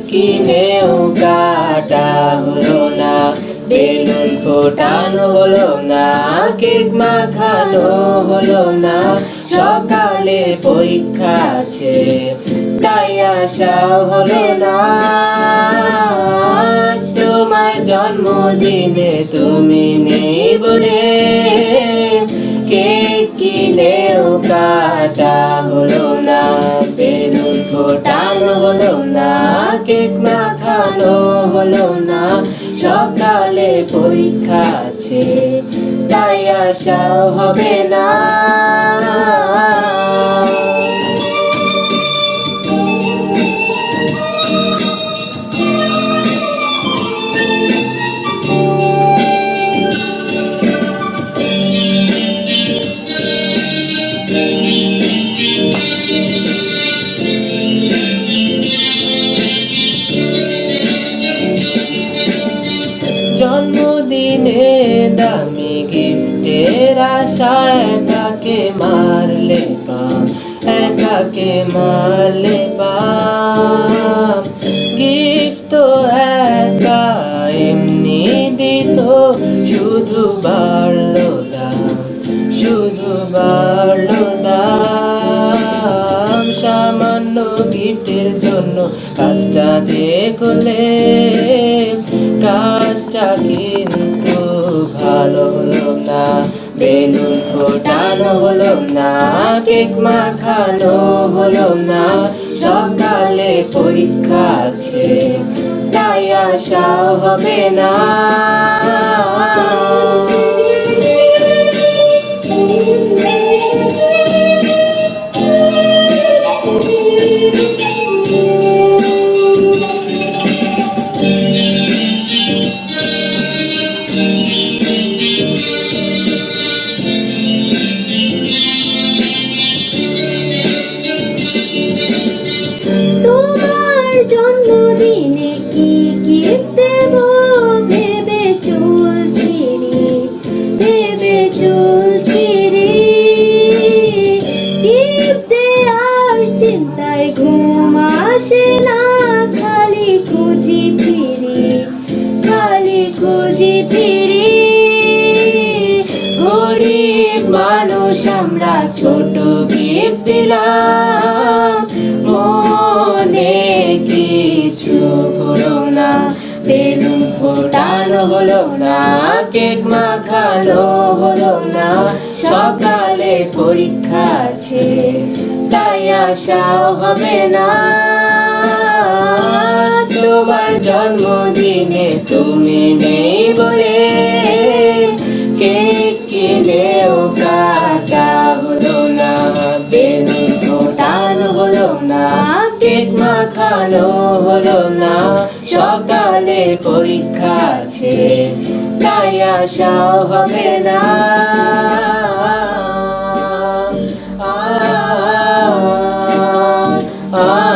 কিনেও কাটা হলো না, বেলুন ফোটানো হলো না, কেক মাখানো হলো না। সকালে পরীক্ষা আছে তাই আসাও হলো না। তোমার জন্মদিনে তুমি নেই বলে কেক কিনেও কাটা হলো না, বেলুন ফোটানো হলো না, কেক মাখানো হলো না। সকালে পরীক্ষা আছে তাই আসাও হবে না। জন্মদিনে দামি গিফটের আশায় একাকে মারলে পাপ, একাকে মারলে পাপ। গিফট তো একা এমনি দিত, শুধু বাড়লো দাম, শুধু বাড়লো দাম। সামান্য গিফটের জন্য কাজটা যে করলে, কাজটা কিন্তু ভালো হলো না। বেলুন ফোটানো হলো না, কেক মাখানো হলো না। সকালে পরীক্ষা আছে তাই আসাও হবে না। তোমার জন্মদিনে কি গিফট দেব ভেবে চলছি রে, ভেবে চলছি রে। গিফট দেওয়ার চিন্তায় ঘুম আসে না, খালি খুঁজি ফিরি, খালি খুঁজি ফিরি। গরিব মানুষ আমরা, ছোট গিফট দিলাম, মনে কিছু হলো না। বেলুন ফোটানো হলো না, কেক মাখানো হলো না। সকালে পরীক্ষা আছে তাই আসাও হবে না। তোমার জন্মদিনে তুমি নেই বলে কেক কিনেও কাটা হলো না, বেলুন ফোটানো হলো না, কেক মাখানো হলো না। সকালে পরীক্ষা আছে তাই আসাও হবে না। আ আ আ